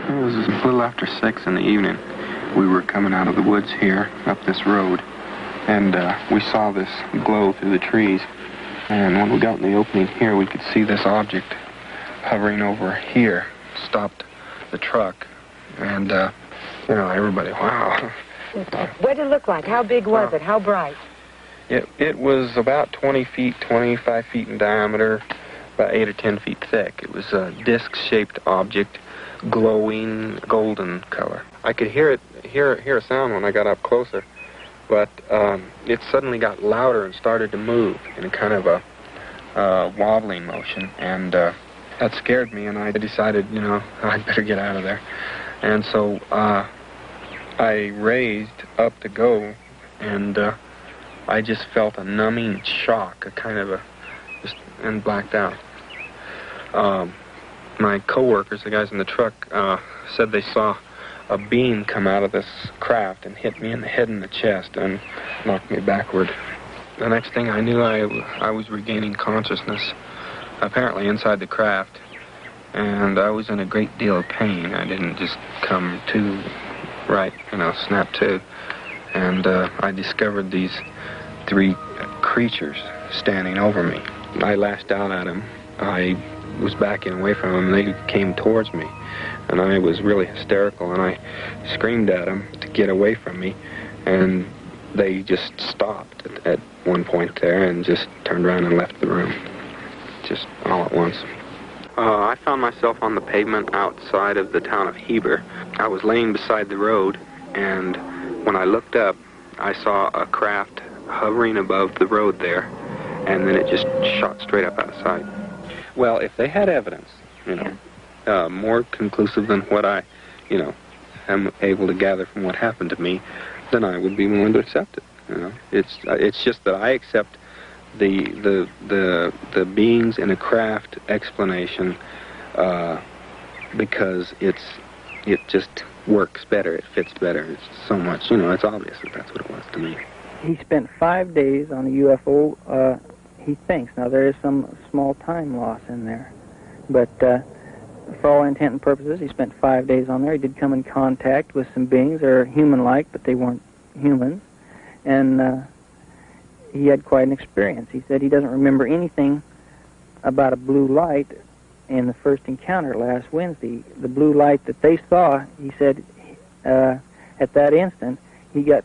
It was a little after 6 in the evening. We were coming out of the woods here, up this road, and we saw this glow through the trees. And when we got in the opening here, we could see this object hovering over here, stopped the truck, and, you know, everybody, wow. What did it look like? How big was it? How bright? It was about 20 feet, 25 feet in diameter, about 8 or 10 feet thick. It was a disc-shaped object, glowing golden color. I could hear a sound when I got up closer, but it suddenly got louder and started to move in a kind of a wobbling motion, and that scared me, and I decided, you know, I'd better get out of there. And so I raised up to go, and I just felt a numbing shock, a kind of and blacked out. My co-workers, the guys in the truck, said they saw a beam come out of this craft and hit me in the head and the chest and knocked me backward. The next thing I knew, I was regaining consciousness, apparently inside the craft, and I was in a great deal of pain. I didn't just come to right, you know, snap to. And I discovered these 3 creatures standing over me. I lashed out at them. I was backing away from them, and they came towards me. And I was really hysterical, and I screamed at them to get away from me. And they just stopped at one point there and just turned around and left the room, just all at once. I found myself on the pavement outside of the town of Heber. I was laying beside the road, and when I looked up, I saw a craft hovering above the road there, and then it just shot straight up out of sight. Well, if they had evidence, you know, more conclusive than what I, you know, am able to gather from what happened to me, then I would be willing to accept it. You know, it's just that I accept the beings in a craft explanation because it just works better, it fits better. It's so much, you know, it's obvious that that's what it was to me. He spent 5 days on a UFO, he thinks. Now, there is some small time loss in there, but for all intent and purposes, he spent 5 days on there. He did come in contact with some beings that are human-like, but they weren't humans, and he had quite an experience. He said he doesn't remember anything about a blue light in the first encounter last Wednesday. The blue light that they saw, he said, at that instant,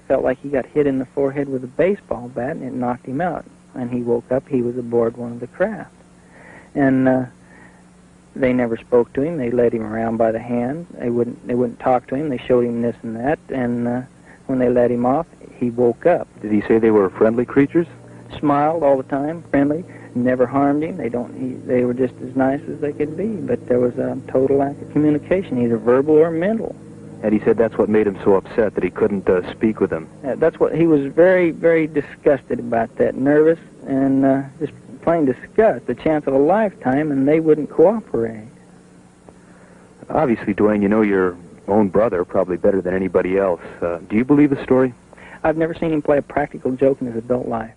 felt like he got hit in the forehead with a baseball bat, and it knocked him out. And he woke up, he was aboard one of the craft. And they never spoke to him. They led him around by the hand. They wouldn't talk to him. They showed him this and that, and when they let him off, he woke up. Did he say they were friendly creatures? Smiled all the time, friendly, never harmed him. They were just as nice as they could be, but there was a total lack of communication, either verbal or mental. And he said that's what made him so upset, that he couldn't speak with them. That's what he was very, very disgusted about, that, nervous and just plain disgust, the chance of a lifetime, and they wouldn't cooperate. Obviously, Duane, you know your own brother probably better than anybody else. Do you believe the story? I've never seen him play a practical joke in his adult life.